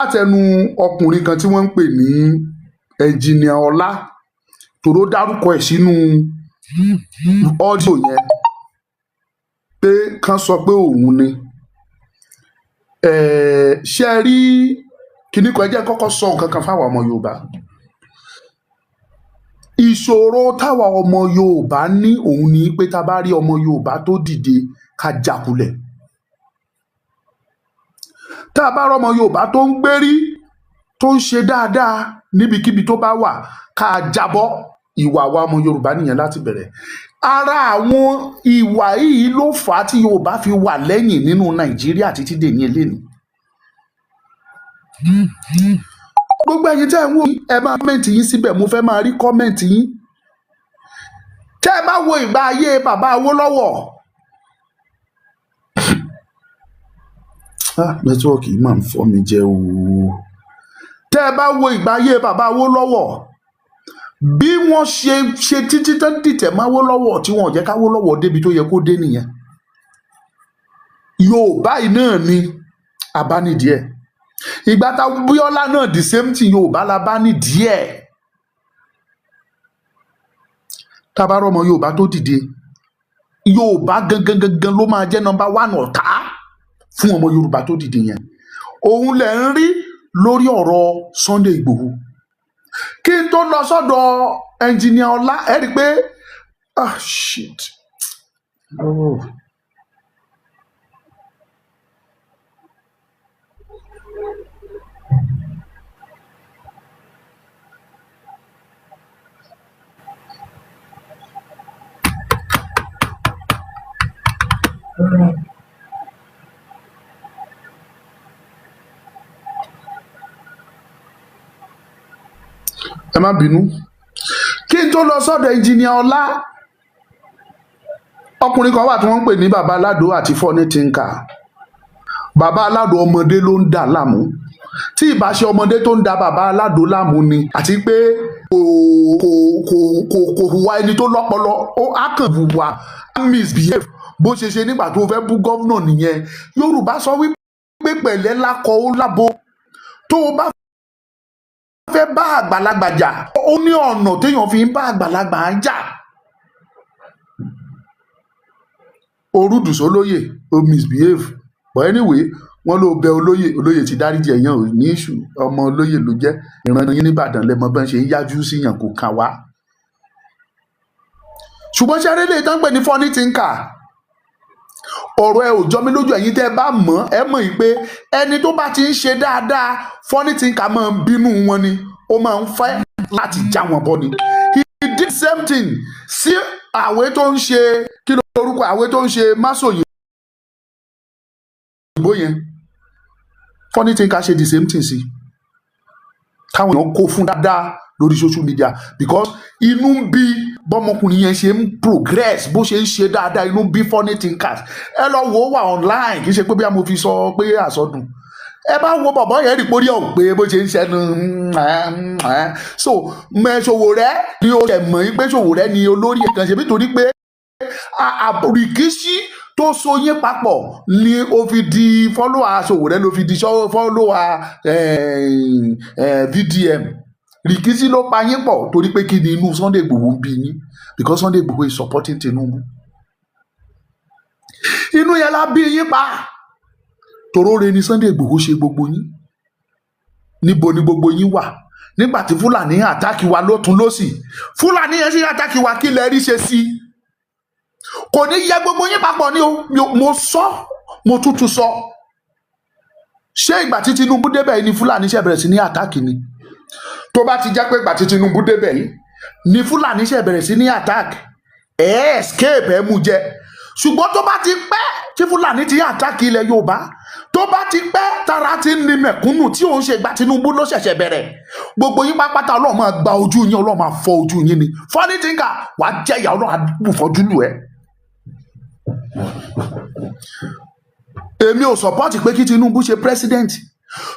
látẹnu ọkùnrin kan tí wọ́n ń pè ní ẹnjìnìà Ọlá tòró dárúkọ ẹ̀ sínú ọ́díò yẹn pé kán sọ pé òun ni ṣe rí kíní kan ẹ jẹ́ kọ́kọ́ sọ nǹkan kan fáwọn ọmọ Yorùbá. Ìṣòro táwa ọmọ Yorùbá ní òun ni pé tá a bá rí ọmọ Yorùbá tó dìde ká jákulẹ̀. Tá a bá rí ọmọ Yorùbá tó ń gbérí tó ń ṣe dáadáa níbikíbi tó bá wà ká jábọ́. Ìwà wa ọmọ Yorùbá nìyẹn láti bẹ̀rẹ̀. Ara àwọn ìwà yìí ló fà á tí Yorùbá fi wà lẹ́yìn nínú Nàìjíríà títí dèní eléni. Gbogbo ẹ̀yin tẹ́ ń wò ẹ máa kọ́mẹ̀ntì yín síbẹ̀, mo fẹ́ máa rí kọ́mẹ̀ntì yín. Tẹ́ ẹ bá wo ìgbà ayé bàbá Awólọ́wọ̀, nẹ́tíwọ́ọ̀kì máa ń fọ́ mi jẹ ooo. Tẹ́ ẹ bá wo ìgbà ayé bàbá Awólọ́wọ̀, bí wọ́n ṣe títí tán dìtẹ̀ mọ́ Awólọ́wọ̀ tí wọ́n jẹ́ káwólọ́wọ̀ débi tó yẹ kó dé nìyẹn. Yorùbá yìí náà ni abánidìẹ. Ìgbà tá Bíọ́lá náà the same thing, Yorùbá la bá nídìí ẹ̀. Tá bá rọ́mọ Yorùbá tó dìde, Yorùbá gangan ló máa jẹ́ number one ọ̀tá fún ọmọ Yorùbá tó dìde yẹn. Òun lẹ̀ ń rí lórí ọ̀rọ̀ Sunday Igboho. Kí n tó lọ sọ́dọ̀ ẹnjìnìà Ọlá ẹ rí i pé shit. Oh. Ẹ má bínú. Kí n tó lọ sọ́dọ̀ ẹnjìnìà Ọlá, ọkùnrin kan wà tí wọ́n ń pè ní bàbá Aládò àti Funny Thinker. Bàbá Aládò ọmọdé ló ń dà láàmú. Tí ìbá ṣe ọmọdé tó ń da bàbá Aládò láàmú ni, àti pé kò hùwà ẹni tó lọ́pọlọ, ó á kàn hùwà misbehave bó ṣe ṣe nígbà tó fẹ́ bú gọ́vnà nìyẹn. Yorùbá sọ wípé pẹ̀lẹ́ lákọ ó lábo. Tó o bá fẹ́ bá àgbàlagbà jà, ó ní ọ̀nà téèyàn fi ń bá àgbàlagbà jà. Orúdùsọ olóyè ó misbehave, but anyway wọ́n ló bẹ olóyè ti dáríjì ẹ̀yàn ò ní ìṣù, ọmọ olóyè ló jẹ́. Ìran yín nìbàdàn lẹ́mọ bá ń ṣe ń yájú síyàn kò kàn wá. Ṣùgbọ́n ṣe eré tán pè ní Funny Thinker, ọ̀rọ̀ ẹ ò jọ mí lójú. Ẹ̀yin tẹ́ ẹ bá mọ̀ ẹ mọ̀ yìí pé ẹni tó bá ti ń ṣe dáadáa Funny Thinker máa ń bínú wọn ni, ó máa ń fẹ́ láti já wọn bọ́ ni. He did same thing sí àwé tó ń ṣe kí ló orúkọ àwé tó ń ṣe Máṣòyìnbó yẹn. Funny Thinker ṣe the same thing sí táwọn èèyàn kó fún dáadáa lórí social media, because inú ń bí bọ́mọkùnrin yẹn ṣe ń progress, bó ṣe ń ṣe dáadáa, inú ń bí Funny Thinkers. Ẹ lọ wò ó wà online, kì í ṣe pé bí a mo fi sọ pé àsọdùn. Ẹ bá wo bọ̀bọ̀ yẹn rí pórí ọ̀hún pé bó ṣe ń ṣẹnu. So Sowore ni ó ṣẹ̀ mọ̀ yín pé Sowore ni olórí ẹ̀kan ṣe nítorí pé àbùrìkíṣí tó so yín papọ̀ ni ó fi di follower Sowore, ló fi di follower VDM. Rìkíṣí ló pa yín pọ̀ torí pé kí ni inú Sunday Igboho ń bí yín, because Sunday Igboho is supporting Tinubu. Inú yẹn la bí yín pa. Torore ni Sunday Igboho ṣe gbogbo yín. Níbo ni gbogbo yín wà nígbà tí Fúlàní àtàkì wa lọ́tún lósì? Fúlàní yẹn sì àtàkì wa, kí lẹ rí ṣe sí? Kò ní yẹ gbogbo yín papọ̀ ni o. Mo sọ, mo tútù sọ. Ṣé ìgbà tí Tinubu débẹ̀ ni Fúlàní ṣe bẹ̀rẹ̀ sí ní àtàkì ni? Tó bá ti jẹ́ pé ìgbà tí Tinubu débẹ̀ yìí ni Fúlàní ṣe bẹ̀rẹ̀ sí ní attack, escape ẹ mú jẹ. Ṣùgbọ́n tó bá ti pẹ́ tí Fúlàní ti attack ilẹ̀ Yorùbá, tó bá ti pẹ́ tara ti ní mẹ̀kúnnù tí òun ṣe ìgbà Tinubu ló ṣẹ̀ṣẹ̀ bẹ̀rẹ̀, gbogbo yín pápátá Ọlọ́run máa gba ojú yín, Ọlọ́run máa fọ́ ojú yín ni. Funny Thinker wàá jẹ́ ìyá Ọlọ́run àbùfọ́jú lù ẹ́. Èmi ò support pé kí Tinubu ṣe president,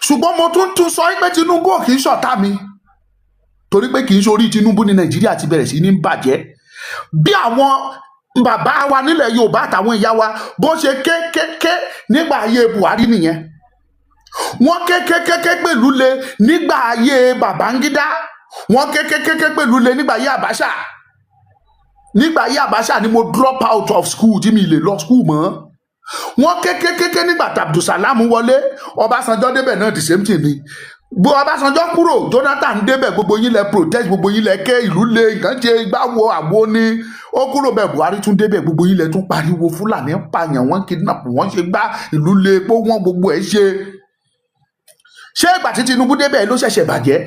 ṣùgbọ́n mo tún sọ pé Tinubu ò kì í ṣọ̀tá mi, torí pé kì í ṣorí Tinubu ní Nàìjíríà ti bẹ̀rẹ̀ sí ní bàjẹ́. Bí àwọn bàbá wa nílẹ̀ Yorùbá àtàwọn ìyá wa bó ṣe kékéké nígbà ayé Buhari nìyẹn. wọ́n kékékéké pẹ̀lú le nígbà ayé Babangida, wọ́n kékékéké pẹ̀lú le nígbà ayé Abacha. Nígbà ayé Abacha ni mo drop out of school tí mi lè lọ school mọ́. Wọ́n kékékéké nígbà tí Abdulsalam wọlé, Ọbásanjọ́ débẹ̀ náà the same thing ni. Bó Ọbásanjọ́ kúrò, Jonathan débẹ̀, gbogbo yín lẹ protest, gbogbo yín lẹ ké ìlú le, nǹkan ṣe ìgbàwọ àwo ni. Ó kúrò bẹ́ẹ̀, Buhari tún débẹ̀, gbogbo yín lẹ tún pariwo Fúlàní ń pààyàn, wọ́n kidnap, wọ́n ṣe gbá ìlú le, pé wọ́n gbogbo ẹ̀ ṣe. Ṣé ìgbà tí Tinubu débẹ̀ ló ṣẹ̀ṣẹ̀ bàjẹ́?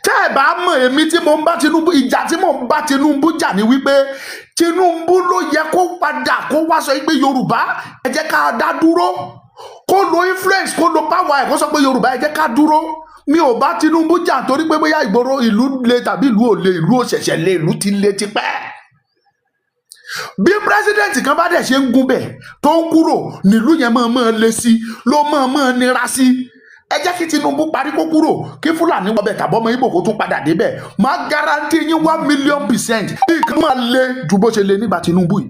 Tẹ́ ẹ bá mọ̀, èmi tí mo ń bá Tinubu, ìjà tí mo ń bá Tinubu jà ni wípé Tinubu ló yẹ kó padà kó wá sọ pé Yorùbá ẹ jẹ́ ká dá dúró, kó lo influence, kó lo power ẹ̀, kó sọ pé Yorùbá ẹ jẹ́ ká dúró. Mi ò bá Tinubu jà torí pé bóyá ìgboro ìlú le tàbí ìlú ò le, ìlú ò ṣẹ̀ṣẹ̀ le, ìlú ti le tipẹ́. Bí president kan bá dẹ̀ ṣe ń gún bẹ̀ tó ń kúrò nílùú yẹn mọ̀ le sí, ló mọ̀ nira sí. Ẹ jẹ́ kí Tinubu parí kó kúrò, kí Fúlàní wọbẹ̀ tàbí ọmọ Ìgbò kó tún padà débẹ̀. Máa guarantee yín 1,000,000%. Nǹkan máa le ju bó ṣe le nígbà Tinubu yìí.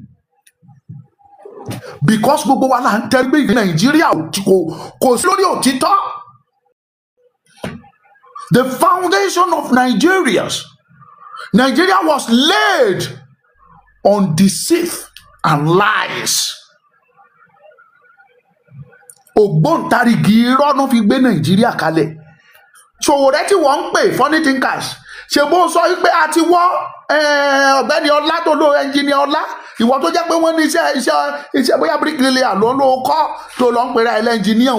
Because gbogbo wa là ń tẹ́rí pé Nàìjíríà kò sí lórí òtítọ́. The foundation of Nigeria was laid on deceit and lies. Ògbóǹtarìgì irọ́ ló fi gbé Nàìjíríà kalẹ̀. Sowore tí wọ́n ń pè funny thinkers, ṣe bó sọ wípé a ti wọ́ ọ̀gbẹ́ni Ọlá tó lo ẹnjìnìà Ọlá, ìwọ tó jẹ́ pé wọ́n ní iṣẹ́ bóyá bricklayer ló kọ́ tó lọ ń pera ẹ̀ lẹ́njìnìà,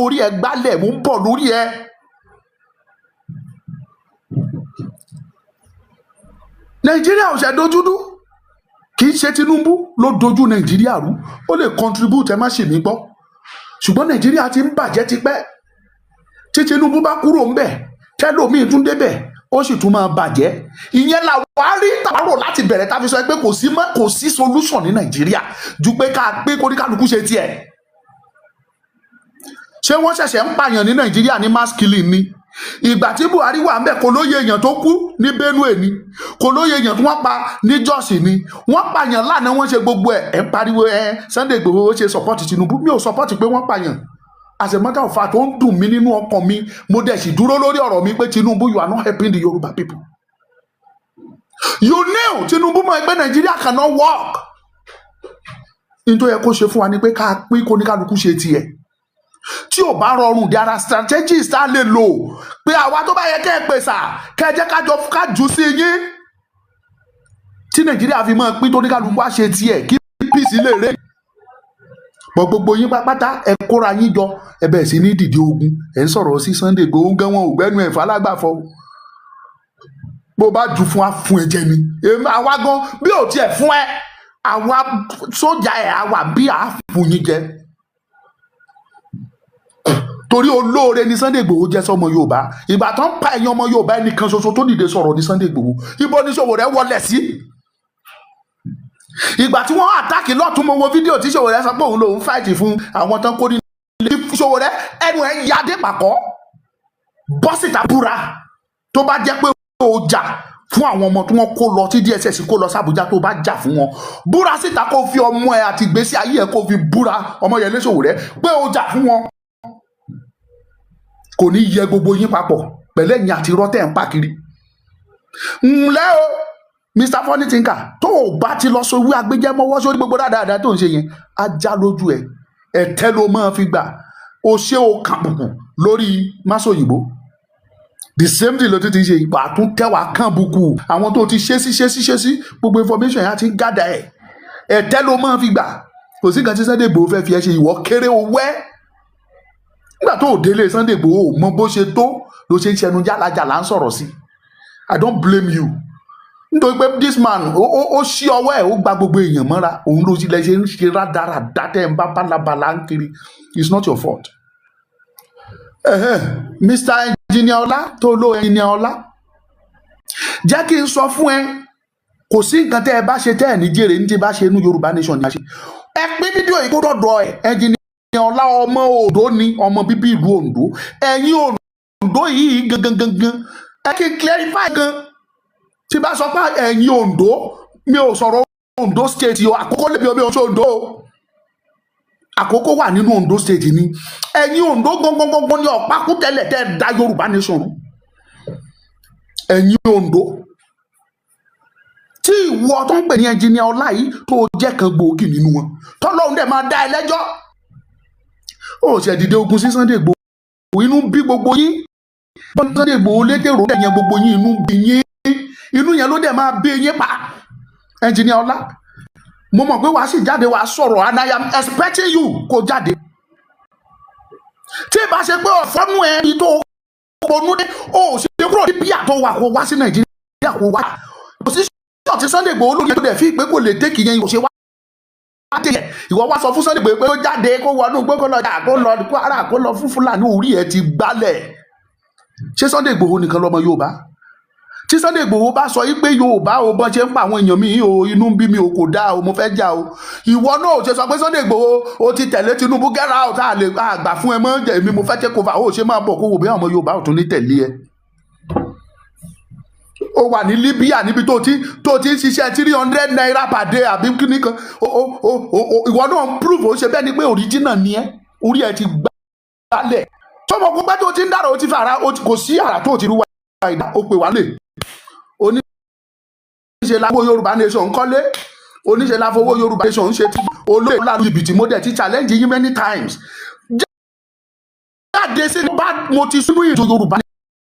orí ẹ̀ gbálẹ̀ mú ń bọ̀ lórí ẹ̀. Nàìjíríà ò ṣe dojúdú, kì í ṣe Tinubu ló dojú Nàìjíríà rú. Ó lè contribute, ẹ má ṣe mí gbọ́, ṣùgbọ́n Nàìjíríà ti ń bàjẹ́ tipẹ́. Tí Tinubu bá kúrò ńbẹ̀, tẹ́lòmíì tún débẹ̀, ó sì tún máa bàjẹ́. Ìyẹn la wá rí tàbárò láti bẹ̀rẹ̀ tá fi sọ pé kò sí solution ní Nàìjíríà ju pé ká pé kóníkálukú ṣe tiẹ̀. Ṣé wọ́n ṣẹ̀ṣẹ̀ ń pààyàn ní Nàìjíríà ní mass killing ni? Ìgbà tí Buhari wà ńbẹ̀ kò lóye èèyàn tó kú ní Benue ni, kò lóye èèyàn tí wọ́n pa ní Jos ni, wọ́n pààyàn lánàá, wọ́n ṣe gbogbo ẹ̀ ń pariwo Sunday Igboho ṣe support Tinubu. Mi ò support pé wọ́n pààyàn. As a matter of fact, ó ń dùn mí nínú ọkàn mi, mo dẹ̀ sì dúró lórí ọ̀rọ̀ mi pé Tinubu, you are not helping the Yoruba people. You knew Tinubu mọ̀ pé Nàìjíríà cannot work. Nítorí ẹ kó ṣe fún wa ni pé ká pín kóníkálukú ṣe tiẹ̀. Tí ò bá rọrùn, there are strategies tá lè lò pé àwa tó bá yẹ kẹ́ ẹ pèsè kẹ́ ẹ jẹ́ ká jù sí yín. Tí Nàìjíríà fi mọ́ pín kóníkálukú á ṣe tiẹ̀ kí peace lè rè. Gbogbo yín pátá ẹ kóra yín jọ, ẹ bẹ̀rẹ̀ sí ní dìde ogun, ẹ ń sọ̀rọ̀ sí Sunday Igboho gan, wọn ò gbẹ́nu ẹ̀fọ́ alágbàfọ́. Bó bá jù fún wa fún ẹ jẹ ni. Àwa gan bí ò tiẹ̀ fún ẹ, àwa sójà ẹ̀ àwa bí a fún yín jẹ. Torí olóore ni Sunday Igboho jẹ́ sọmọ Yorùbá. Ìgbà tó ń pa ẹ̀yin ọmọ Yorùbá ẹnìkan ṣoṣo tó dìde sọ̀rọ̀ ní Sunday Igboho. Ibo ní Sowore wọlé sí? Ìgbà tí wọ́n àtàkì lọ́tún, mo wo fídíò tí Sowore sọ pé òun lòun fight fún àwọn tán kó ní ilé. Sowore ẹnu ẹ̀ yadé pàkọ́, bọ́sìtà búra tó bá jẹ́ pé ó jà fún àwọn ọmọ tí wọ́n kó lọ tí DSS kó lọ sí Àbújá, tó bá jà fún wọn, búra síta kó fi ọmọ ẹ àti ìgbésí ayé ẹ kó fi búra, Ọmọyẹlé Sowore, pé ó jà fún wọn. Kò ní yẹ gbogbo yín papọ̀ pẹ̀lẹ́ yín àti rọ́tẹ̀ ń pàkiri. Ǹlẹ́ o Mr. Funny Thinker, tó o bá ti lọ sówí agbẹjẹmọ́wọ́ sórí gbogbo dáadáa tó ń ṣe yẹn, á já lójú ẹ, ẹ̀tẹ́ ló máa fi gbà. O ṣé o kàbùkù lórí Máṣòyìnbó, the same thing ló ti ṣe ìgbà tún tẹ́wàá kàbùkù àwọn tó ti ṣe sí gbogbo information yẹn á ti gádà ẹ̀, ẹ̀tẹ́ ló máa fi gbà. Kò sí kan tí Sunday Igboho fẹ́ fi ẹ ṣe, ìwọ kéré owó ẹ̀. Nígbà tó délé Sunday Igboho mọ bó ṣe tó ló ṣe ń ṣẹnu jálajàlá ń sọ̀rọ̀ sí. I don't blame you. Nítorí pé this man ó ṣí ọwọ́ ẹ̀, ó gba gbogbo èèyàn mọ́ra, òun ló ti lẹ ṣe ń ṣe rádaràdá tẹ́ ń bá bálabàlá ń kiri. It's not your fault. Mr. Engineer Ọlá tó lo Engineer Ọlá, jẹ́ kí n sọ fún ẹ, kò sí nǹkan tẹ́ ẹ bá ṣe tẹ́ ẹ ní jèrè ní tí bá ṣe inú Yorùbá Nation ní a ṣe. Ẹ pín fídíò yìí kó dọ̀dọ̀ ẹ, Engineer Ọlá ọmọ Oǹdó ni, ọmọ bíbí ìlú Oǹdó. Ẹ̀yin Oǹdó yìí gangan, ẹ kí n clarify gan. Tí bá sọ pé ẹ̀yin Oǹdó, mi ò sọ̀rọ̀ Oǹdó state o, Àkókò lè bí omi oṣù Oǹdó o. àkókò wà nínú Ondo state ni ẹ̀yin Ondo gbọngbọngbọn ní ọ̀pákú tẹ́lẹ̀ tẹ́ da Yorùbá nation rú ẹ̀yin Ondo tí ìwọ tó ń pè ní ẹnjìníà Ọlá yìí tó jẹ́ kan gbòógì nínú wọn tọ́lọ́run dẹ̀ máa dá ẹ lẹ́jọ́ ó ṣe dìde ogun sí Sunday Igboho inú bí gbogbo yín Sunday Igboho lédèrò ẹ̀yẹn gbogbo yín inú bí yín inú yẹn ló dẹ̀ máa bí yín pa ẹnjìníà Ọlá mo mọ̀ pé wàá sì jáde wàá sọ̀rọ̀ and I am expecting you kó jáde tí ìbá ṣe pé ọ̀fọ́nú ẹni tó ponú dé ó ṣe kúrò ní bíyà tó wà kó wá sí Nàìjíríà kó wá kò sí ṣọ́ọ̀tì Sunday Igboho lóye tó dẹ̀ fi pé kò lè tẹ́kì yẹn kò ṣe wá dé ìwọ wá sọ fún Sunday Igboho pé ó jáde kó wọnú gbé kó lọ jà kó lọ Kwara kó lọ fún Fúlàní orí ẹ ti gbálẹ̀ ṣé Sunday Igboho nìkan lọmọ Yorùbá tí Sunday Igboho bá sọ yìí pé Yorùbá o bọ́n ṣe ń pa àwọn èèyàn mi o inú ń bí mi o kò dáa o mo fẹ́ jà o ìwọ náà ò ṣe sọ pé Sunday Igboho o ti tẹ̀lé Tinubu get out a lè àgbà fún ẹ mọ́ èmi mo fẹ́ take over o ṣe máa bọ̀ kó wò bí àwọn Yorùbá ò tún ní tẹ̀lé ẹ ó wà ní Libya níbi tó ti ń ṣiṣẹ́ 300 naira per day àbí kíní kan ìwọ náà ń prove ó ṣe bẹ́ẹ̀ ni pé original ni ẹ orí ẹ ti gbálẹ̀ tọmọ gbogbo tó ti ń dára ó ti fara kò sí àrà tó ti rú wa ìdá ó pè wá lè oníṣe láfowó Yorùbá nation kọ́lé oníṣe láfowó Yorùbá nation ṣe tí olóògbé lára jìbìtì model ti challenge yín many times jáde sí bá mo ti sínú ìjọ Yorùbá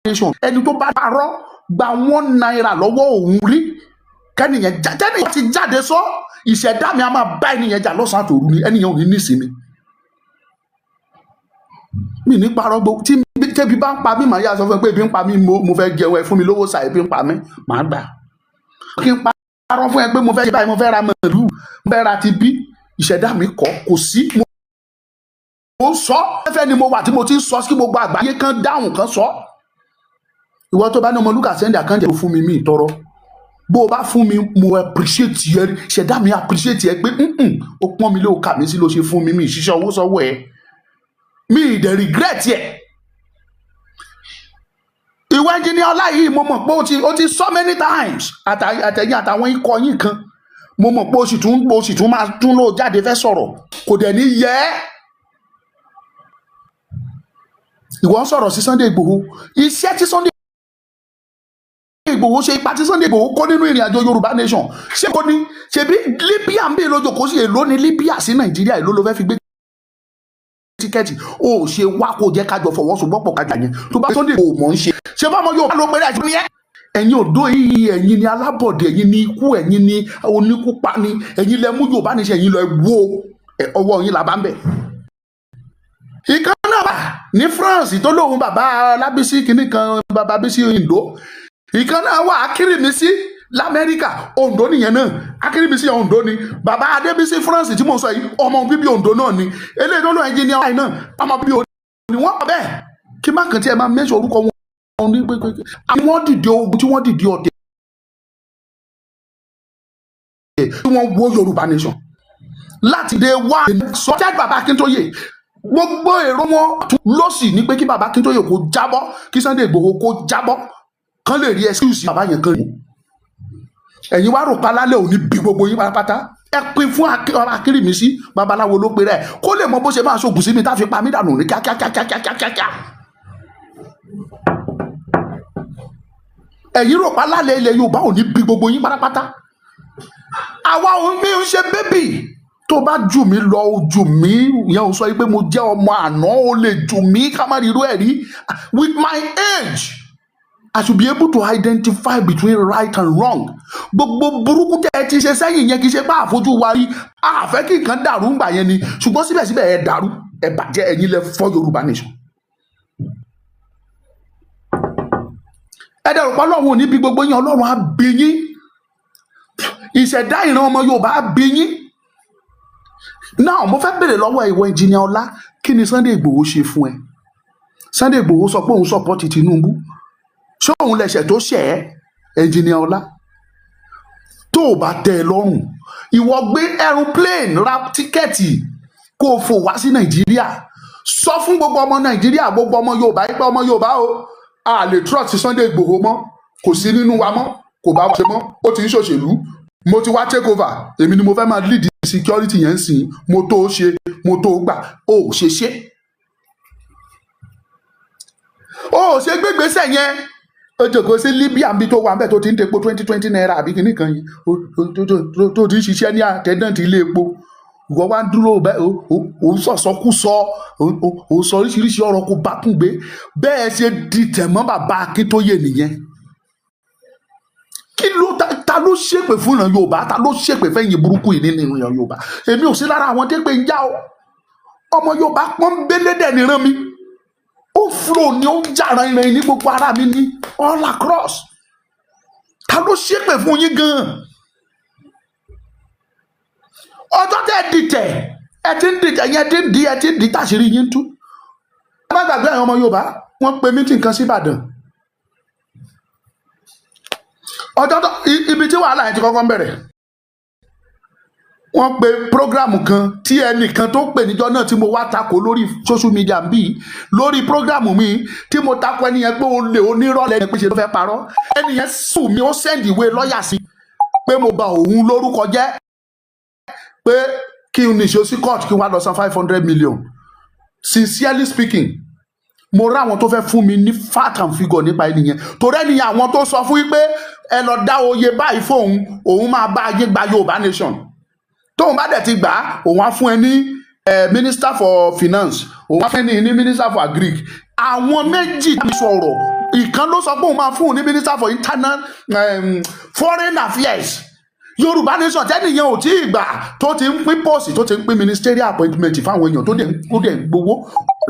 nation ẹni tó bá parọ́ gba 1 naira lọ́wọ́ òun rí kẹ́nìyàn ti jáde sọ ìṣẹ̀dá mi a máa bá ènìyàn jà lọ́sàn-án àtòru ni ẹnìyàn ò ní nísìnyí mi ní parọ́ gbogbo tí tẹ́bi bá ń pa mí màá yà sọ fún ẹ pé ebi ń pa mí mo fẹ́ jẹun ẹ fún mi lówó sa ebi ń pa mí màá gbà kí n parọ́ fún ẹ pé mo fẹ́ ṣe báyìí mo fẹ́ ra màálù mo fẹ́ ra ti bí ìṣẹ̀dá mi kọ́ kò sí mo sọ fẹ́fẹ́ ni mo wà tí mo ti ń sọ sí gbogbo àgbáyé kan dáhùn kan sọ ìwọ tó bá ní ọmọ Lucas send account ẹ fún mi mi ìtọrọ bó o bá fún mi mo appreciate ẹ ṣẹ̀dá mi appreciate ẹ pé ó pọ́n mi lé o kà mí sí ló ṣe fún mi mi ìṣiṣẹ́ owó sọ́wọ́ ẹ mi ìdẹ̀ regret yẹ ìwé ẹnjìníà Ọlá yìí mo mọ̀ pé ó ti so many times àtẹ̀yìn àtàwọn ikọ̀ yìí kan mo mọ̀ pé o sì tún máa tún lò jáde fẹ́ sọ̀rọ̀ kò dẹ̀ ní yẹ ìwọ ń sọ̀rọ̀ sí Sunday Igboho iṣẹ́ tí Sunday Igboho ṣe ipa tí Sunday Igboho kó nínú ìrìn àjò Yorùbá nation ṣé kò ní ṣebí Libya ń bè lójó kó sì èlò ní Libya sí Nàìjíríà èlò ló fẹ́ fi gbé tíkẹ́ẹ̀tì ó ṣe wá kó jẹ́ kájọ fọwọ́sowọ́pọ̀ kájà yẹn tó bá Sunday Igboho mọ̀ ń ṣe bá ọmọ Yorùbá ló pẹ́rẹ́ àti yẹn ẹ̀yin Ondo yìí ẹ̀yin ni alábọ̀dé ẹ̀yin ni ikú ẹ̀yin ni oníkúpa ni ẹ̀yin lẹ mú Yorùbá ní ṣe ẹ̀yin lọ wo ọwọ́ yín làbá ń bẹ̀. ìkan náà wà ní France tó lóun bàbá Lábísí kìíní kan bàbá Bísí Ondo ìkan náà wà Akérèmísí l'Amẹ́ríkà Ondo nìyẹn náà Akérèmísí Ondo ni bàbá Adébísí France tí mo sọ yìí ọmọ bíbí Ondo náà ni eléyìí tó lọ ẹnjìníà Ọlá náà ọmọ bíbí Ondo ni wọ́n bẹ́ẹ̀ kí má kàn tí ẹ máa mẹ́sọ̀ orúkọ wọn ní pé àwọn dìde ogun tí wọ́n dìde ọ̀tẹ̀ tí wọ́n wó Yorùbá nation láti dé wá sọ́jà bàbá Akíntóyè gbogbo èrò wọn lọ́sì ní pé kí bàbá Akíntóyè kó jábọ́ kí Sunday Igboho kó jábọ́ kán lè rí excuse bàbá yẹn kan rí ẹ̀yin wá rò pa lálẹ́ òní bí gbogbo yín pátápátá ẹ pín fún Akérèmísí babaláwo ló pe rẹ̀ kó lè mọ bó ṣe máa ṣoògùn sí mi tá a fi pa mí dànù ní kíákíákíákíákíá ẹ̀yin rò pa lálẹ́ ilẹ̀ Yorùbá òní bí gbogbo yín pátápátá àwa òun mi ń ṣe bébì tó bá jù mí lọ ojú mi ìyẹn ò sọ pé mo jẹ́ ọmọ àná ó lè jù mí ká má rí irú ẹ̀ rí with my age I should be able to identify between right and wrong. Gbogbo burúkú tẹ́ ẹ ti ṣe sẹ́yìn yẹn kì í ṣe pé àfojú wa rí àfẹ́ kí nǹkan dàrú ńgbà yẹn ni ṣùgbọ́n síbẹ̀síbẹ̀ ẹ dàrú ẹ bàjẹ́ ẹ̀yin lẹ fọ́ Yorùbá nation. ẹ dẹ̀rù pa Ọlọ́run ò ní bí gbogbo yín Ọlọ́run á bí yín ìṣẹ̀dá ìran ọmọ Yorùbá á bí yín. Now mo fẹ́ bèrè lọ́wọ́ ìwọ ẹnjìníà Ọlá kí ni Sunday Igboho ṣe fún ẹ? Sunday Igboho sọ pé òun support Tinubu ṣé òun lẹ̀ṣẹ̀ tó ṣẹ̀ ẹ́ ẹnjìníà Ọlá tó o bá tẹ́ ẹ lọ́rùn ìwọ gbé aeroplane ra tíkẹ́ẹ̀tì kó o fò wá sí Nàìjíríà sọ fún gbogbo ọmọ Nàìjíríà gbogbo ọmọ Yorùbá yìí pé ọmọ Yorùbá o a lè trust Sunday Igboho mọ́ kò sí nínú wa mọ́ kò bá wa ṣe mọ́ ó ti ń ṣòṣèlú mo ti wá take over èmi ni mo fẹ́ máa lead security yẹn sìn mo tó ṣe mo tó gbà ó ṣe ṣe ó ṣe gbégbèsè yẹn ó jókòó sí Libya bí tó wà ń bẹ̀ tó ti ń tepo 20 naira àbí kìíní kan yìí tó ti ń ṣiṣẹ́ ní àtẹ́dàntì ilé epo ìwọ wá ń dúró ó ń sọ̀sọ́kúsọ ó sọ oríṣiríṣi ọ̀rọ̀ kó bá kún gbé bẹ́ẹ̀ ṣe di tẹ̀mọ́ bàbá Akíntóyè nìyẹn. Kí ló ta ló ṣépè fún ìran Yorùbá, ta ló ṣépè fẹ́yìn burúkú yìí nínú ìran Yorùbá? Èmi ò sí lára àwọn tẹ́pẹ́ ń já o. Ọmọ Yorùbá pọ́nbélé dẹ̀ níran mi, ó flow ni ó ń jà rìnrìn ní gbogbo ara mi ní all across. Ta ló ṣépè fún yín gan-an? Ọjọ́ tẹ́ dìtẹ̀ ẹ ti ń dìtẹ̀ yẹn ti ń di tàṣírí yín tú. Ẹ má gbàgbé àwọn ọmọ Yorùbá wọ́n pe mítìn kan sí Ìbàdàn. Ọjọ́ tó ibi tí wàhálà yẹn ti kọ́kọ́ ń bẹ̀rẹ̀, wọ́n pe prógrámù kan tí ẹnìkan tó pè níjọ́ náà tí mo wá takò lórí social media ń bì lórí prógrámù mi tí mo takò ẹni yẹn pé ó lè onírọ̀lẹ́ ẹni pé ṣe ló fẹ́ parọ́. Ẹni yẹn sùn mí, ó sẹ́ndì ìwé lọ́ọ̀yà sí pé mo bà òun lórúkọ jẹ́ pé kí n nìṣó sí court kí n wá lọ san 500 million. Sincerely speaking, mo rá àwọn tó fẹ́ fún mi ní fact and figure nípa ẹni yẹn, torí ẹni yẹn àwọn tó sọ fún yín pé ẹ lọ dá oyè báyìí fóun, òun máa bá ayé gba Yorùbá nation, tóun bá dẹ̀ ti gbà á òun á fún ẹ ní minister for finance, òun á fún ẹ ní minister for agric. Àwọn méjì ti sọ̀rọ̀, ìkan ló sọ pé òun máa fún òun ní minister for internal foreign affairs. Yorùbá nation tẹ́nìyàn ò tí ì gbà tó ti ń pín post, tó ti ń pín ministerial appointment fáwọn èèyàn tó dẹ̀ ń gbowó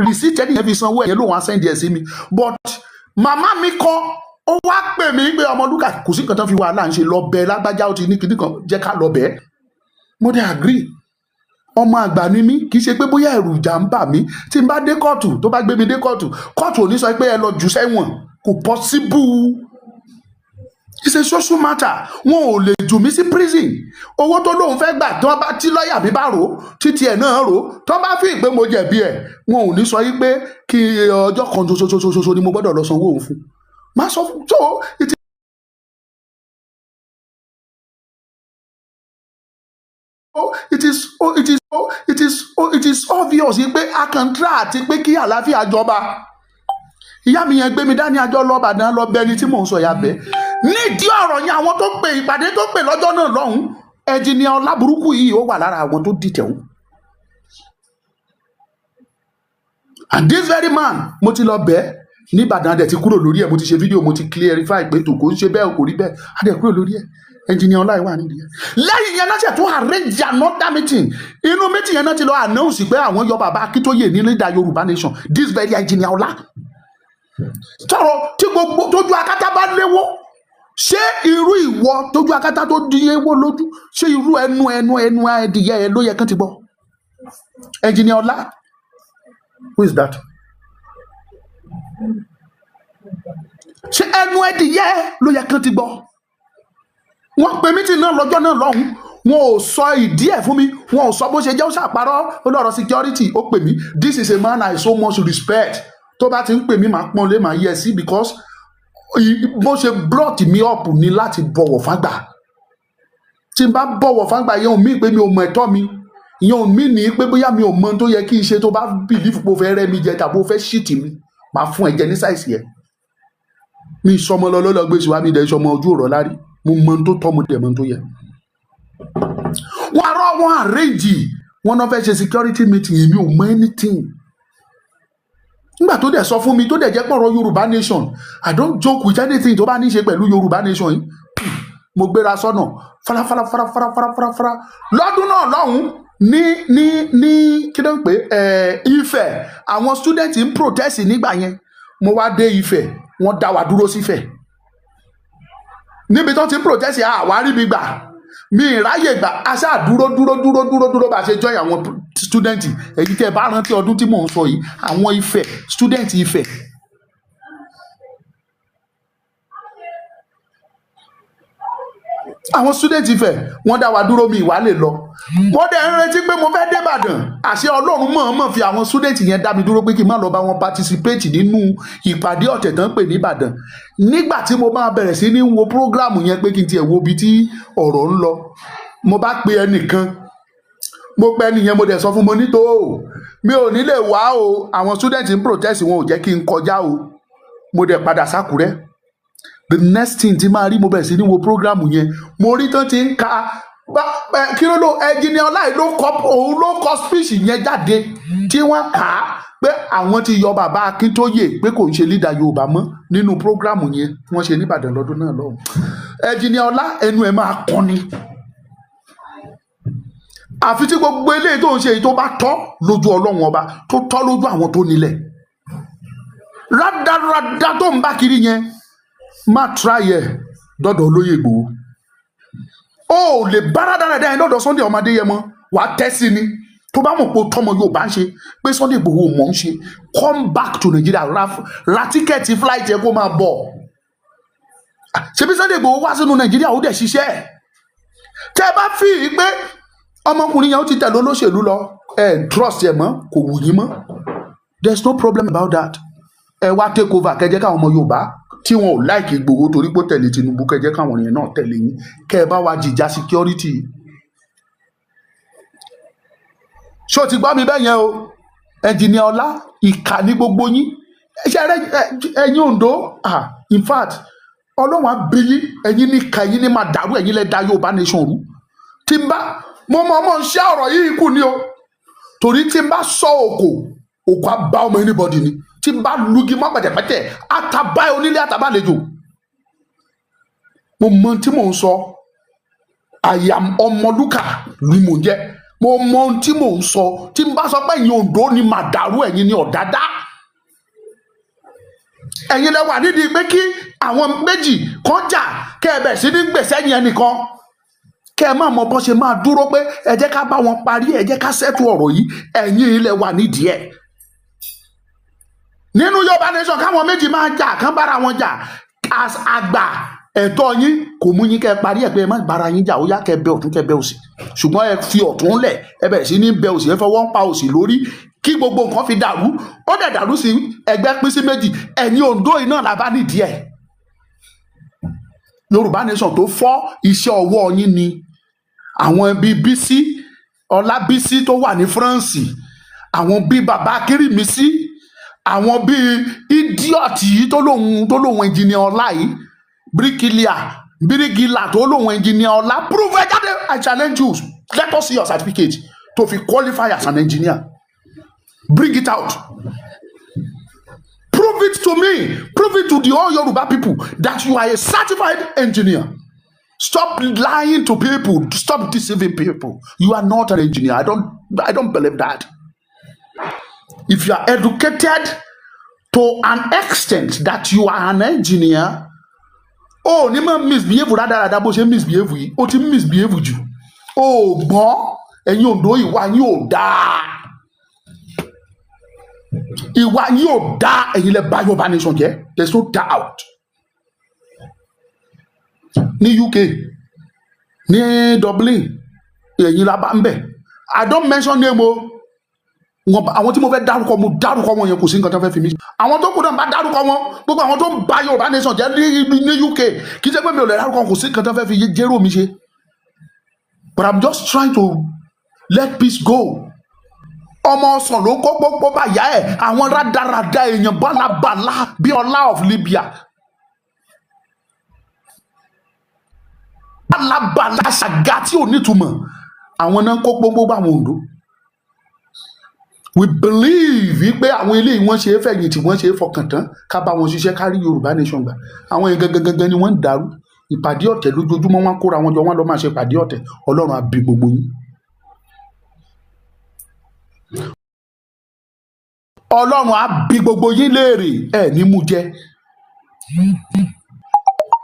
receipt tẹ́nìyàn fi sanwó ẹ̀yẹ lòun á send ẹ̀ sí mi. But màmá mi kọ́ ó wá pè mí pé Ọmọlúkà kò sí nǹkan tó fi wàhálà ń ṣe, lọ bẹ lágbájá ó ti ní kíní kan, jẹ́ ká lọ bẹ́ẹ̀. Mo dẹ̀ agree, ọmọ àgbà ni mí, kì í ṣe pé bóyá ẹ̀rù ìjà ń bà mí tí n bá dé kóòtù, tó bá gbé mi dé kóòtù ò ní sọ pé ẹ lọ jù sẹ́wọ̀n, kò possible. It's a social matter. Wọn ò lè jù mí sí prison. Owó tó lóun fẹ́ gbà tí lọ́ọ̀yà mi bá rò ó, títí ẹ̀ náà rò ó, tó bá fi pé mo jẹ̀bi ẹ̀, wọn ò ní sọ yí pé kí ọjọ́ kan ṣoṣo ni mo gbọ́dọ̀ lọ sanwó òun fún. Má sọ fún tó it is obvious pé a kàn tra àti pé kí àlàáfíà jọba. Ìyá mi yẹn gbé mi dání àjọ lọ́bàdàn lọ bẹ́ẹ̀ ni tí mò ń sọ ya bẹ́ẹ̀. Nídìí ọ̀rọ̀ yẹn àwọn tó pe ìpàdé tó pè lọ́jọ́ náà lọ́hùn, ẹnjìnìà Ọláburúkú yìí ó wà lára àwọn tó dìtẹ̀ òun. And this very man mo ti lọ bẹ́ẹ̀ ní Ìbàdàn, adẹ̀ ti kúrò lórí ẹ̀, mo ti ṣe fídíò, mo ti clarify pé tòkó ń ṣe bẹ́ẹ̀ kò rí bẹ́ẹ̀, adẹ̀ kúrò lórí ẹ̀. Ẹnjìnìà Ọlá ìwà nídìí ẹ̀. Lẹ́yìn yẹn náà ṣe tó arrange another meeting. Inú meeting yẹn náà ti lọ announce pé àwọn yọ bàbá Akíntóyè ní leader Yorùbá nation, this very Ẹnjìnìà Ọlá. Sọ̀rọ̀ tí gbogbo tójú akátá bá léwó, ṣé irú ìwọ tójú akátá tó di ewó lójú, ṣé irú ẹnu ẹdìyẹ ẹ ló yẹ kán ti gbọ́? Ẹnjìnìà Ọlá, who is that? Ṣé ẹnu ẹdìyẹ ló yẹ kán ti gbọ́? Wọ́n pe mítì náà lọ́jọ́ náà lọ́hùn, wọn ò sọ ìdí ẹ̀ fún mi, wọn ò sọ bó ṣe jẹ́, ó ṣàparọ́ olórọ̀ security. Ó pè mí, this is a man I so much respect. Tó bá ti ń pè mí máa pọ́n lé máa yẹ sí, because bó ṣe blot mi up ni láti bọ̀wọ̀ fágbà. Tí n bá bọ̀wọ̀ fágbà yẹn ò mí pé mi ò mọ ẹ̀tọ́ mi, ìyẹn ò mí ní pé bóyá mi ò mọ tó yẹ kí n ṣe. Tó bá bìlífù pé o fẹ́ rẹ́ mi jẹ tàbí o fẹ́ ṣìtì mi, máa fún ẹ jẹ ní sáìsì ẹ. Mi sọmọ lọ gbé síwá mi dẹ̀ sọmọ ojú ọ̀rọ̀ lárí, mo mọ tó tọ́ mo dẹ̀ mọ tó yẹ. Wọ́n arọ́ wọn arrange, wọn náà fẹ́ ṣe security meeting, èmi ò mọ anything. Nígbà tó dẹ̀ sọ fún mi tó dẹ̀ jẹ́ pọ̀rọ̀ Yorùbá nation, I don't joke with anything tó bá ní í ṣe pẹ̀lú Yorùbá nation yìí. Mo gbéra sọ́nà farafara lọ́dún náà lọ́hùn ní kí ló ń pè Ifẹ̀. Àwọn student ń protest nígbà yẹn, mo wá dé Ifẹ̀, wọ́n dá wa dúró sí Ifẹ̀. Níbi tó ti ń protest àwárí mi gbà, mi ìráyè gbà, aṣáà dúró bá ṣe join àwọn student. Èyí tẹ́ bá rántí ọdún tí mò ń sọ yìí, àwọn Ifẹ̀ student Ifẹ̀. Àwọn student Ifẹ̀ wọ́n dá wa dúró, mi ìwà lè lọ. Mo dẹ̀ ń retí pé mo fẹ́ dé Ìbàdàn, àṣẹ Ọlọ́run mọ̀ọ́mọ̀ fi àwọn student yẹn dá mi dúró pé kí n má lọ bá wọn participate nínú ìpàdé ọ̀tẹ̀ tán pè ní Ìbàdàn. Nígbà tí mo máa bẹ̀rẹ̀ sí ní wo program yẹn pé kí n tiẹ̀ wo ibi tí ọ̀rọ̀ ń lọ, mo bá pe ẹnìkan, mo pẹ́ nìyẹn mo dẹ̀ sọ fún mo ní tó o mi ò ní lè wá o àwọn student ń protest wọn ò jẹ́ kí n kọjá o mo dẹ̀ padà sákúrẹ́. The next thing tí máa rí mo bẹ̀rẹ̀ sí ní wo program yẹn mo rí tán ti ń ka kí ló ẹnjìnìà Ọláì òun ló kọ speech yẹn jáde tí wọ́n kà á pé àwọn ti yọ bàbá Akíntóyè pé kò ń ṣe leader Yorùbá mọ́ nínú program yẹn wọ́n ṣe nìbàdàn lọ́dún náà lọ́hùn. ẹnjìnìà Ọlá ẹnu ẹ̀ máa kọ́ ni àfi tí gbogbo eléyìí tó ń ṣe èyí tó bá tọ́ lójú Ọlọ́run ọba tó tọ́ lójú àwọn tó nílẹ̀ rádaràdá tó ń bá kiri yẹn má tráyẹ̀ dọ́dọ̀ olóyè Ìgbòho ó lè bá rádaràdá yẹn dọ́dọ̀ Sunday ọmọdé yẹn mọ́ wàá tẹ́sí ni tó bá mọ̀ pé tọmọ Yorùbá ń ṣe pé Sunday Ìgbòho mọ̀ ń ṣe come back to Nigeria ra tíkẹ́ẹ̀tì flight ẹ̀ kó máa bọ̀ ṣebí Sunday Ìgbòho wá sínú Nàìjíríà ó dẹ̀ ṣiṣẹ́ tẹ́ bá fi pé ọmọkùnrin yẹn ó ti tẹ̀lé olóṣèlú lọ trust ẹ̀ mọ́ kò wù yín mọ́ there is no problem about that ẹ wá take over kẹjẹ káwọn ọmọ Yorùbá tí wọn ò láìkì Ìgbòho torí pé tẹ̀lé Tinubu kẹjẹ káwọn èèyàn náà tẹ̀lé yín kẹ ẹ bá wa jìjà security ṣé o ti gbọ́ mi bẹ́ẹ̀ yẹn o ẹnjìnìà Ọlá ìkà ní gbogbo yín ẹ̀yin Ondo in fact Ọlọ́run àbíyí ẹ̀yin ní ìkà ẹ̀yin ní máa dàrú ẹ̀yin lẹ́ da Yorùbá nation rú tí n bá mo mọ̀ ń ṣe ọ̀rọ̀ yìí kù ni o torí tí n bá sọ òkò á bá ọmọ anybody ni tí n bá lugi mọ́ pẹ̀tẹ̀pẹ̀tẹ̀ àtàbá onílé àtàbá àlejò mo mọ tí mò ń sọ àyà Ọmọlúkà ni mò ń jẹ́ mo mọ ohun tí mò ń sọ tí n bá sọ pé ẹ̀yin Oǹdó ni màá dàrú ẹ̀yin ni ọ̀dádá ẹ̀yin lẹ wà nídìí pé kí àwọn méjì kan jà kẹ́ ẹ bẹ̀ sí ní gbèsè yẹn nìkan kẹ́ ẹ má mọ bó ṣe máa dúró pé ẹ jẹ́ ká bá wọn parí ẹ jẹ́ ká ṣẹ́tù ọ̀rọ̀ yìí ẹ̀yin ilẹ̀ wà nídìí ẹ̀ nínú Yorùbá nation káwọn méjì máa jà kán bára wọn jà àgbà ẹ̀tọ́ yín kò mú yín kẹ́ ẹ parí ẹ̀ pé ẹ má bára yín jà ó yá kẹ́ ẹ bẹ ọ̀tún kẹ́ ẹ bẹ òsì ṣùgbọ́n ẹ fi ọ̀tún lẹ̀ ẹ bẹ̀rẹ̀ sí ní bẹ òsì ẹ fọwọ́ ń pa òsì lórí kí gbogbo nǹkan fi dàrú ó dẹ̀ dàrú sí ẹgbẹ́ pín sí méjì ẹ̀yin Oǹdó yìí náà la bá nídìí ẹ̀ Yorùbá nation tó fọ́ iṣẹ́ ọwọ́ yín ni àwọn bíi Bísí Ọlábísí tó wà ní France àwọn bíi bàbá Kérìmísí àwọn bíi idiot yìí tó lóun ẹnjìnìà Ọlá yìí bírígìlà tó lóun ẹnjìnìà Ọlá prove ẹ jáde I challenge you let us see your certificate to fi qualify as an engineer bring it out prove it to me prove it to the all Yoruba people that you are a certified engineer. Stop lying to people. Stop deceiving people. You are not an engineer. I don't believe that. If you are educated to an extent that you are an engineer, oh, ni ma misbehave rádaràda bó ṣe misbehave yìí. O ti misbehave jù. Oh, gbọ́n ẹ̀yin Oǹdó ìwà yín ò dáa. Ìwà yín ò dáa ẹ̀yin lẹ bá Yorùbá nation jẹ́. There's no doubt. Ní UK ní Dublin ẹ̀yin la bá ń bẹ̀ I don't mention name o àwọn tí mo fẹ́ dárúkọ wọn yẹn kò sí nǹkan tó fẹ́ fi mí àwọn tó kù náà bá dárúkọ wọn gbogbo àwọn tó ń ba Yorùbá nation jẹ́ ní UK kì í ṣe pé mi ò lè dárúkọ kò sí nǹkan tó fẹ́ fi jẹ́rò mi ṣe but I'm just trying to let peace go ọmọ ọsàn ló kó gbogbo báyà ẹ̀ àwọn rádaràda èèyàn bálabàlá bí Ọlá of Libya alábàlá ṣàgá tí ò nítumọ̀ àwọn náà kó gbogbo bá àwọn Oǹdó we believe pé àwọn eléyìí wọ́n ṣe é fẹ̀yìntì wọ́n ṣe é fọkàn tán ká bá wọn ṣiṣẹ́ kárí Yorùbá nation gbà àwọn yẹn gangan ni wọ́n ń dàrú ìpàdé ọ̀tẹ̀ lójoojúmọ́ wọn kóra wọn jọ wọn lọ máa ṣe ìpàdé ọ̀tẹ̀ Ọlọ́run á bí gbogbo yín Ọlọ́run á bí gbogbo yín léèrè ẹ̀ ní mú jẹ.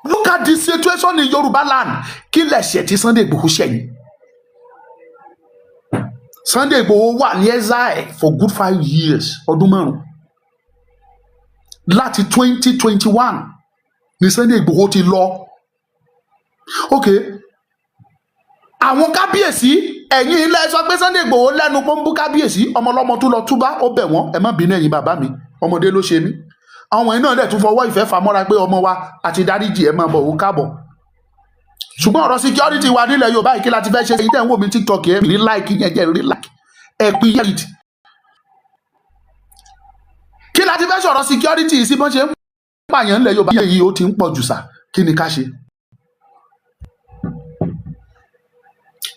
Look at the situation in Yoruba land. Kí lẹ̀ṣẹ̀ tí Sunday Igboho ṣẹ̀yìn? Sunday Igboho wà ní exile for good 5 years, ọdún márùn. Láti 2021 ni Sunday Igboho ti lọ. Okay. Àwọn kábíyèsí ẹ̀yin ilé sọ pé Sunday Igboho lẹ́nu pọ́nbú kábíyèsí ọmọlọ́mọ tó lọ túbá ó bẹ̀ wọ́n ẹ má bínú ẹ̀yin bàbá mi ọmọdé ló ṣe mí. Àwọn iná dẹ̀ tún fọwọ́ ìfẹ́ famọ́ra pé ọmọ wa àti dáríjì ẹ̀ máa bọ̀ òun káàbọ̀ ṣùgbọ́n ọ̀rọ̀ security wa nílẹ̀ Yorùbá yìí kí la ti fẹ́ ṣe èyí tẹ̀ ń wò mí TikTok ẹ̀ rí like yẹn jẹ́ rí like ẹ̀pin yẹn kí la ti fẹ́ sọ̀rọ̀ security sí bọ́n ṣe ń pààyàn nílẹ̀ Yorùbá yìí ó ti ń pọ̀ jù sà kí ni ká ṣe.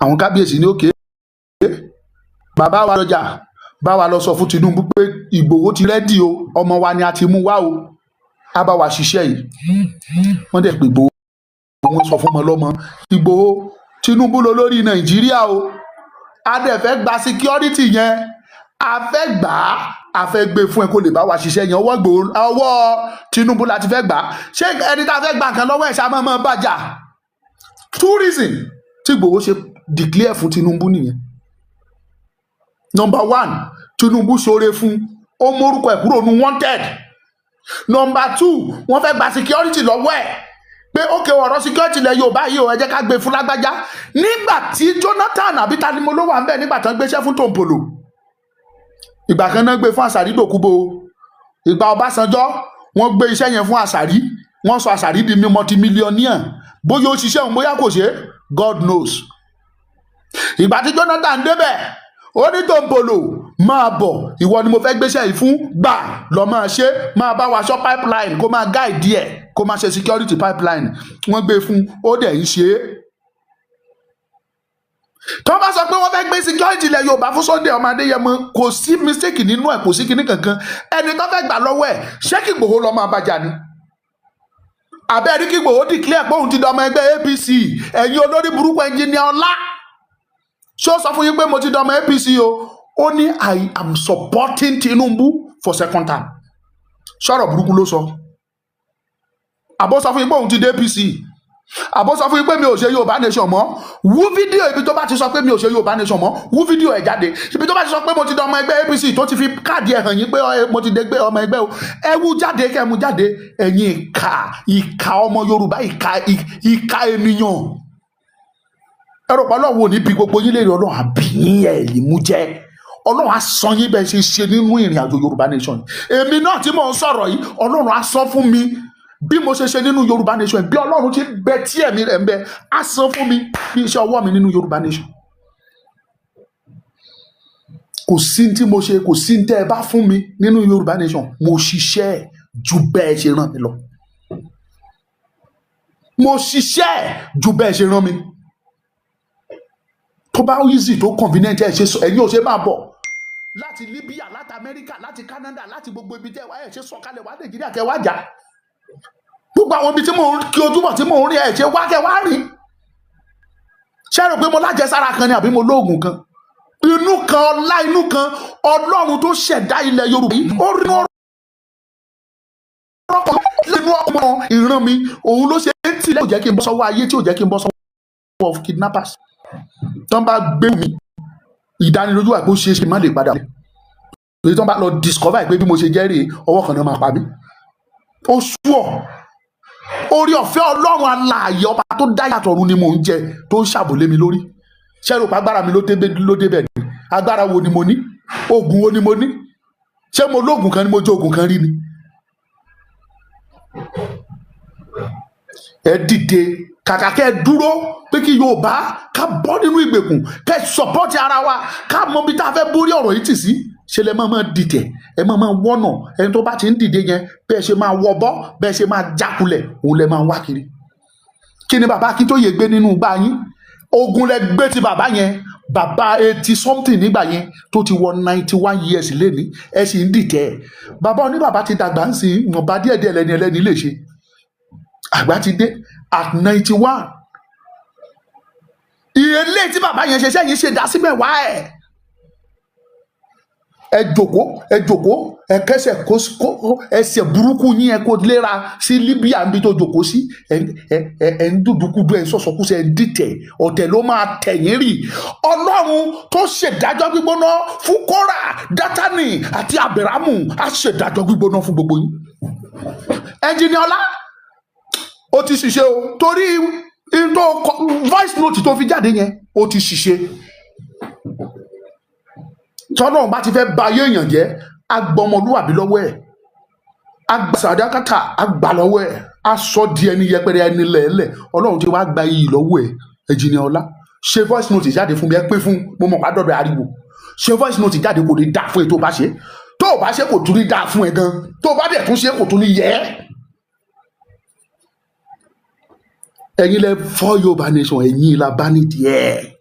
àwọn kábíyèsí ní òkè bàbá wa lọ́jà bá wa lọ sọ fún Tinubu pé Ìgbòho ti rẹ́dì o ọmọ wa ni a ti mú wá o á bá wa ṣiṣẹ́ yìí wọ́n dẹ̀ pé Ìgbòho wọ́n sọ fún ọmọ lọ́mọ Ìgbòho Tinubu ló lórí Nàìjíríà o a dẹ̀ fẹ́ gba security yẹn a fẹ́ gbà á fẹ́ gbé fún ẹ kó lè bá wa ṣiṣẹ́ yẹn ọwọ́ Tinubu la ti fẹ́ gbà á ṣé ẹni tá a fẹ́ gba nǹkan lọ́wọ́ ẹ̀ ṣá máa bàjá tourism tí Ìgbòho ṣe declare fún Tinubu nìyẹn. Number 1 Tinubu ṣoore fún ó mórúkọ ẹ̀ kúrò ní wanted. Number 2 wọ́n fẹ́ gba security lọ́wọ́ ẹ̀ pé ókè ọ̀rọ̀ security lẹ Yorùbá yìí ò ẹ jẹ́ ká gbé fún lágbájá nígbà tí Jonathan àbí ta ni mo ló wà ń bẹ̀ nígbà tán gbéṣẹ́ fún Tòǹpòlò ìgbà kan náà gbé fún Àṣàrí Dòkúbo ìgbà Ọbásanjọ́ wọ́n gbé iṣẹ́ yẹn fún Àṣàrí wọ́n sọ Àṣàrí di multi-millionaire bóyá ó ṣiṣẹ́ òun bóyá kò ṣe God knows. Ìgbà tí Jonathan débẹ̀ ó ní Tòǹpòlò máa bọ̀ ìwọ ni mo fẹ́ gbéṣẹ́ yìí fún gbà lọ máa ṣe máa bá wa ṣọ́ pipeline kó máa guide ẹ̀ kó máa ṣe security pipeline wọ́n gbé fún ó dẹ̀ ń ṣe é. tó bá sọ pé wọ́n fẹ́ gbé security ilẹ̀ Yorùbá fún Sunday ọmọ Adéyẹmọ kò sí mistake nínú ẹ̀ kò sí kinní kankan ẹni tó fẹ́ gbà lọ́wọ́ ẹ̀ ṣé kí Ìgbòho lọ́ máa bàjá ni àbẹ́ẹ̀rí kí Ìgbòho declare pé òun ti dọmọ ẹgbẹ́ APC ẹ̀yin olórí burúkú ẹnjìnìà Ọlá ṣó sọ fún yín pé mo ti dọmọ APC o ó ní I am supporting Tinubu for second time sọ̀rọ̀ burúkú ló sọ àbó sọ fún yín pé òun ti dé APC àbó sọ fún yín pé mi ò ṣe Yorùbá nation mọ́ wú fídíò ibi tó bá ti sọ pé mi ò ṣe Yorùbá nation mọ́ wú fídíò ẹ̀ jáde ibi tó bá ti sọ pé mo ti dọmọ ẹgbẹ́ APC tó ti fi káàdì ẹ̀ hàn yín pé mo ti dẹgbẹ́ ọmọ ẹgbẹ́ o ẹ wú jáde kẹ́ mú jáde ẹ̀yin ìka ọmọ Yorùbá ìka ènìyàn ẹ̀rọ pàlọ́ wo ní bí gbogbo yín lè rí Ọlọ́run àbí yín ẹ̀ lè mú jẹ́ Ọlọ́run á sọ yín bẹ́ẹ̀ ṣe ṣe nínú ìrìn àjò Yorùbá nation èmi náà tí mò ń sọ̀rọ̀ yìí Ọlọ́run á sọ fún mi bí mo ṣe ṣe nínú Yorùbá nation bí Ọlọ́run ti bẹ tí ẹ̀mí rẹ̀ ń bẹ á sọ fún mi bí iṣẹ́ ọwọ́ mi nínú Yorùbá nation kò sí tí mo ṣe kò sí tẹ́ ẹ bá fún mi nínú Yorùbá nation mo ṣiṣẹ́ ju bẹ́ẹ̀ ṣe rán mi lọ mo ṣiṣẹ́ ju bẹ́ẹ̀ ṣe rán mi tó bá easy tó convenient ẹ ṣe ẹ̀yin ò ṣe máa bọ̀ láti Libya láti America láti Canada láti gbogbo ibi tẹ́ wá ẹ ṣe sọ̀kalẹ̀ wá Nàìjíríà kẹ́ wá jà gbogbo àwọn ibi tí mò ń kí ojúmọ́ tí mò ń rí ẹ ṣe wá kẹ́ wá rí ṣé rò pé mo lájẹsára kan ni àbí mo lóògùn kan inú kan ọlá inú kan Ọlọ́run tó ṣẹ̀dá ilẹ̀ Yorùbá yìí ó rí ọ̀rọ̀ kan lẹ́nu ọmọ ìran mi òun ló ṣe é tì lẹ́yìn ò jẹ́ kí n bọ́ sọ́wọ́ ayé tí ò jẹ́ kí n bọ́ sọ́wọ́ of kidnappers tán bá gbé mi ìdánilójú àpò ṣe é ṣe má lè padà lórí tán bá lọ discover pé bí mo ṣe jẹ́ rèé ọwọ́ kan náà máa pa mí ó ṣúọ̀ orí ọ̀fẹ́ Ọlọ́run alààyè ọba tó dá yàtọ̀ ọ̀run ni mò ń jẹ tó ń ṣàbòlé mi lórí ṣẹ́rù pa agbára mi ló débẹ̀ ni agbára wo ni mo ní oògùn wo ni mo ní ṣé mo lóògùn kan ni mo jẹ oògùn kan rí ni ẹ dìde kàkà kẹ́ ẹ dúró pé kí Yorùbá ká bọ́ nínú ìgbèkùn kẹ́ ẹ sọ̀pọ́tì ara wa ká mọ bí tá a fẹ́ borí ọ̀rọ̀ yìí tì sí ṣe lẹ máa dìtẹ̀ ẹ máa wọ́nà ẹni tó bá ti ń dìde yẹn bẹ́ẹ̀ ṣe máa wọbọ́ bẹ́ẹ̀ ṣe máa jákulẹ̀ òun lẹ máa wá kiri kí ni bàbá Akíntóyè gbé nínú gbá yín ogun lẹ gbé ti bàbá yẹn bàbá 80 something nígbà yẹn tó ti wọ 91 years lẹ́ni ẹ sì ń dìtẹ̀ bàbá oníbàbá ti dàgbà ń sìn ìwọ̀nba díẹ̀díẹ̀ lẹ́ni lè ṣe àgbà ti dé at 91 ìrẹ̀lẹ tí bàbá yẹn ṣe sẹ́yìn ṣe dá síbẹ̀ wá ẹ jòkó ẹ kẹsẹ̀ kó ẹsẹ̀ burúkú yín ẹ kó léra sí Libya níbi tó jòkó sí ẹ ń dúdúkúdú ẹ ń sọ̀sọ̀kúsẹ̀ ẹ ń dìtẹ̀ ọ̀tẹ̀ ló máa tẹ̀yìn rì Ọlọ́run tó ṣèdájọ́ gbígbóná fún Kórà Dátánì àti Ábírámù á ṣèdájọ́ gbígbóná fún gbogbo yín ẹnjìnìà Ọlá ó ti ṣiṣẹ́ o torí into voice note tó fi jáde yẹn ó ti ṣiṣẹ́ tọ́nà bá ti fẹ́ ba ayé èèyàn jẹ́ agbọmọlúwàbí lọ́wọ́ ẹ̀ àgbà sàdákàtà àgbà lọ́wọ́ ẹ̀ á sọ di ẹni yẹpẹrẹ ẹni lẹ́ẹ̀lẹ̀ ọlọ́run tí wàá gba iyì lọ́wọ́ ẹ̀ ẹ̀jìnìyàn ọlá ṣe voice note jáde fún mi ẹ pé fún mo mọ̀ pàdọ́dọ̀ ariwo ṣe voice note jáde kò ní dá fún ẹ tó bá ṣe tó o bá ṣe kò tún ní dá fún ẹ gan tó o bá dẹ̀ tún ṣe kò tún ní yẹ ẹ́. ẹ̀yin lẹ fọ́ Yorùbá nation ẹ̀yin la bá nídìí ẹ̀.